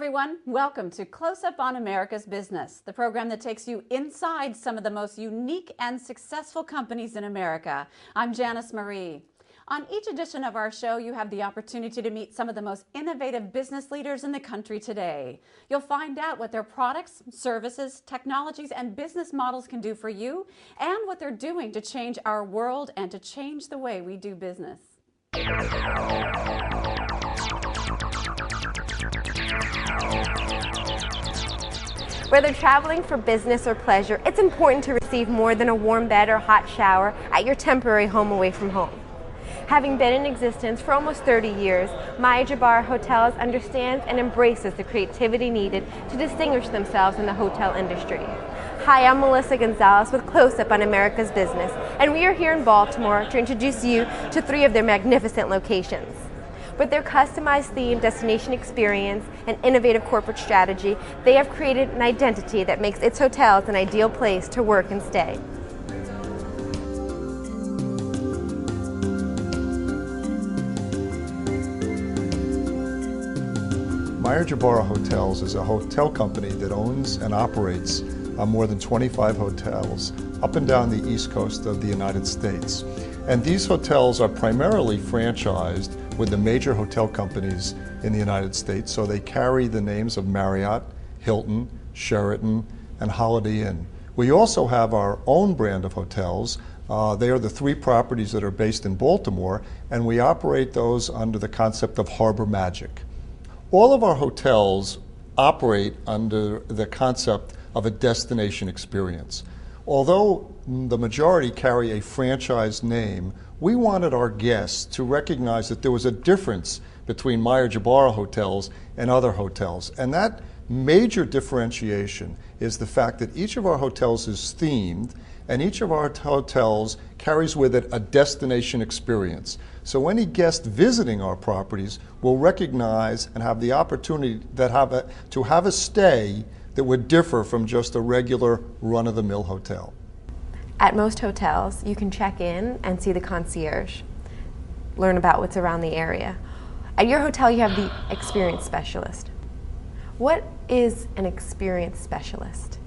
everyone. Welcome to Close Up on America's Business, the program that takes you inside some of the most unique and successful companies in America. I'm Janice Marie. On each edition of our show, you have the opportunity to meet some of the most innovative business leaders in the country today. You'll find out what their products, services, technologies, and business models can do for you, and what they're doing to change our world and to change the way we do business. Whether traveling for business or pleasure, it's important to receive more than a warm bed or hot shower at your temporary home away from home. Having been in existence for almost 30 years, Jabara Hotels understands and embraces the creativity needed to distinguish themselves in the hotel industry. Hi, I'm Melissa Gonzalez with Close Up on America's Business, and we are here in Baltimore to introduce you to 3 of their magnificent locations. With their customized theme, destination experience, and innovative corporate strategy, they have created an identity that makes its hotels an ideal place to work and stay. Jabara Hotels is a hotel company that owns and operates more than 25 hotels up and down the East Coast of the United States. And these hotels are primarily franchised with the major hotel companies in the United States, so they carry the names of Marriott, Hilton, Sheraton, and Holiday Inn. We also have our own brand of hotels. They are the 3 properties that are based in Baltimore, and we operate those under the concept of Harbor Magic. All of our hotels operate under the concept of a destination experience. Although the majority carry a franchise name, we wanted our guests to recognize that there was a difference between Jabara Hotels and other hotels. And that major differentiation is the fact that each of our hotels is themed, and each of our hotels carries with it a destination experience. So any guest visiting our properties will recognize and have the opportunity to have a stay that would differ from just a regular run-of-the-mill hotel. At most hotels, you can check in and see the concierge, learn about what's around the area. At your hotel, you have the experience specialist. What is an experience specialist?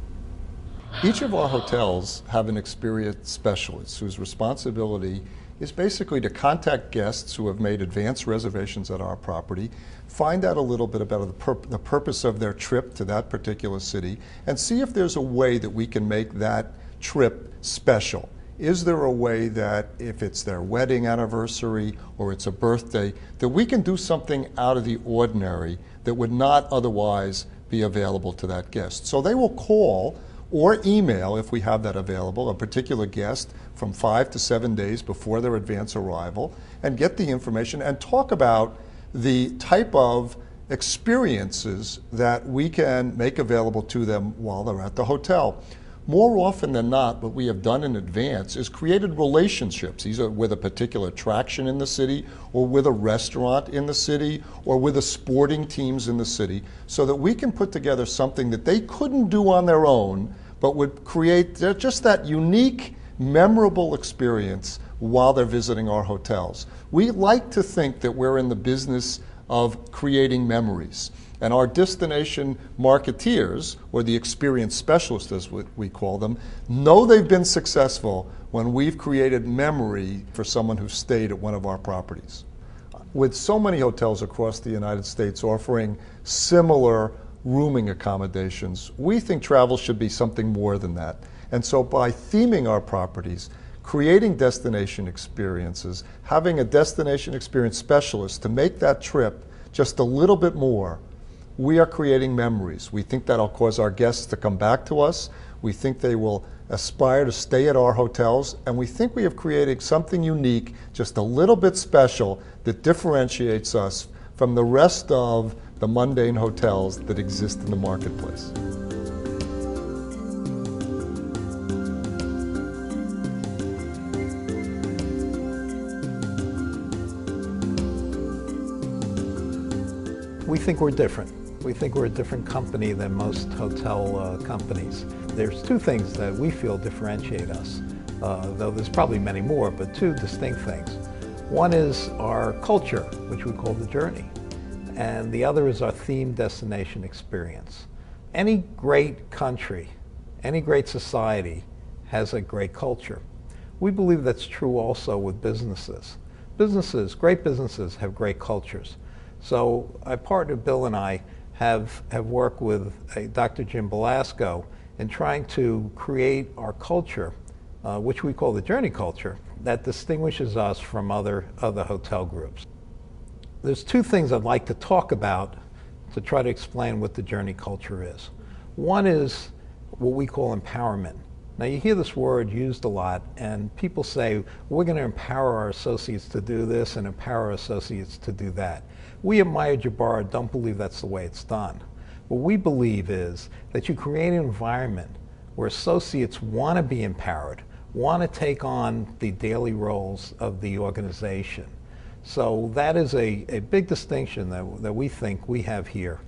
Each of our hotels have an experience specialist whose responsibility is basically to contact guests who have made advance reservations at our property, find out a little bit about the purpose of their trip to that particular city, and see if there's a way that we can make that trip special. Is there a way that if it's their wedding anniversary or it's a birthday, that we can do something out of the ordinary that would not otherwise be available to that guest? So they will call or email, if we have that available, a particular guest from 5 to 7 days before their advance arrival, and get the information and talk about the type of experiences that we can make available to them while they're at the hotel. More often than not, what we have done in advance is created relationships, either with a particular attraction in the city, or with a restaurant in the city, or with the sporting teams in the city, so that we can put together something that they couldn't do on their own, but would create just that unique, memorable experience while they're visiting our hotels. We like to think that we're in the business of creating memories. And our destination marketeers, or the experience specialists as we call them, know they've been successful when we've created memory for someone who stayed at one of our properties. With so many hotels across the United States offering similar rooming accommodations, we think travel should be something more than that. And so by theming our properties, creating destination experiences, having a destination experience specialist to make that trip just a little bit more, we are creating memories. We think that'll cause our guests to come back to us. We think they will aspire to stay at our hotels. And we think we have created something unique, just a little bit special, that differentiates us from the rest of the mundane hotels that exist in the marketplace. We think we're different. We think we're a different company than most hotel companies. There's 2 things that we feel differentiate us, though there's probably many more, but 2 distinct things. One is our culture, which we call the journey. and the other is our theme destination experience. Any great country, any great society has a great culture. We believe that's true also with businesses. Great businesses have great cultures. So our partner Bill and I have worked with Dr. Jim Belasco in trying to create our culture, which we call the Journey culture, that distinguishes us from other hotel groups. There's two things I'd like to talk about to try to explain what the Journey culture is. One is what we call empowerment. Now you hear this word used a lot, and people say, we're going to empower our associates to do this and empower our associates to do that. We at Meyer Jabara don't believe that's the way it's done. What we believe is that you create an environment where associates want to be empowered, want to take on the daily roles of the organization. So that is a big distinction that we think we have here.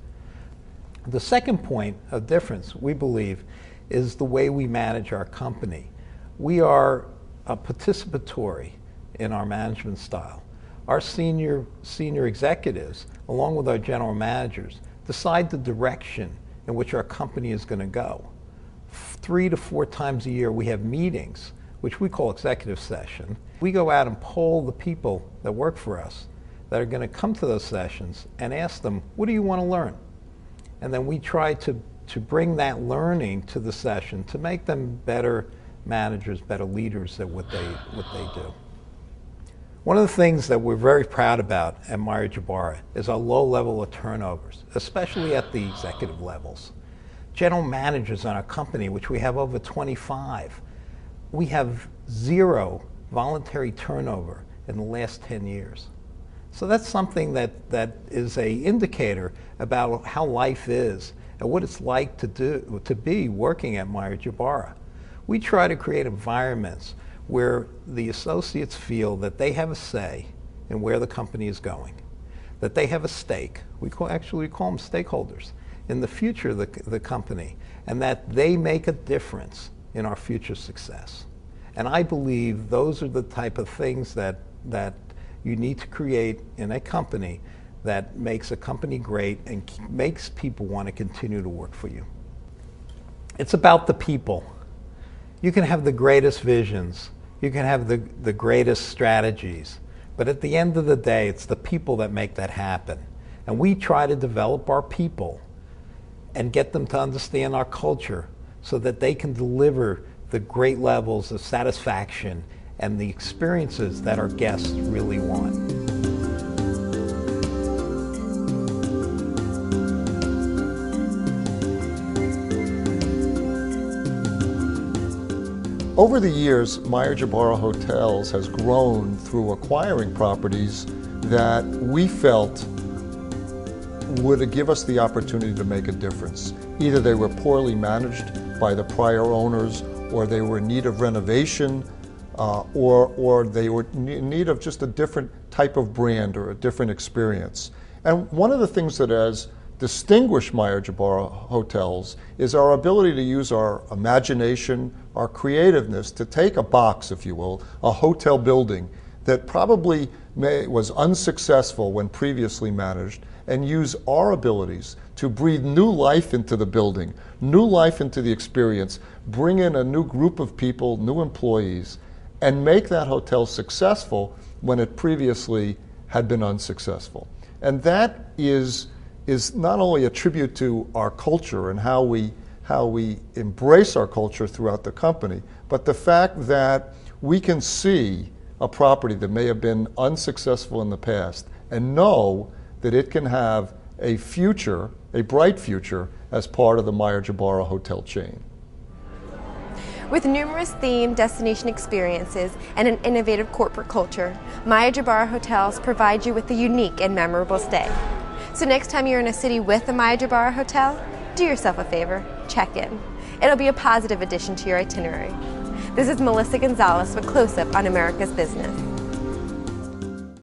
The second point of difference, we believe, is the way we manage our company. We are participatory in our management style. Our senior executives, along with our general managers, decide the direction in which our company is going to go. 3 to 4 times a year we have meetings, which we call executive session. We go out and poll the people that work for us that are going to come to those sessions and ask them, what do you want to learn? And then we try to bring that learning to the session to make them better managers, better leaders at what they do. One of the things that we're very proud about at Meyer Jabara is our low level of turnovers, especially at the executive levels. General managers in our company, which we have over 25, we have 0 voluntary turnover in the last 10 years. So that's something that is an indicator about how life is and what it's like to be working at Meyer Jabara. We try to create environments where the associates feel that they have a say in where the company is going, that they have a stake. We call them stakeholders in the future of the company, and that they make a difference in our future success. And I believe those are the type of things that you need to create in a company that makes a company great and makes people want to continue to work for you. It's about the people. You can have the greatest visions, you can have the greatest strategies, but at the end of the day, it's the people that make that happen. And we try to develop our people and get them to understand our culture so that they can deliver the great levels of satisfaction and the experiences that our guests really want. Over the years, Meyer Jabara Hotels has grown through acquiring properties that we felt would give us the opportunity to make a difference. Either they were poorly managed by the prior owners, or they were in need of renovation, or they were in need of just a different type of brand or a different experience. And one of the things that has distinguished Meyer Jabara Hotels is our ability to use our imagination, our creativeness to take a box, if you will, a hotel building that probably was unsuccessful when previously managed, and use our abilities to breathe new life into the building, new life into the experience, bring in a new group of people, new employees, and make that hotel successful when it previously had been unsuccessful. And that is not only a tribute to our culture and how we embrace our culture throughout the company, but the fact that we can see a property that may have been unsuccessful in the past and know that it can have a future, a bright future, as part of the Meyer Jabara hotel chain. With numerous themed destination experiences and an innovative corporate culture, Meyer Jabara Hotels provide you with a unique and memorable stay. So next time you're in a city with a Meyer Jabara hotel, do yourself a favor, check in. It'll be a positive addition to your itinerary. This is Melissa Gonzalez with Close Up on America's Business.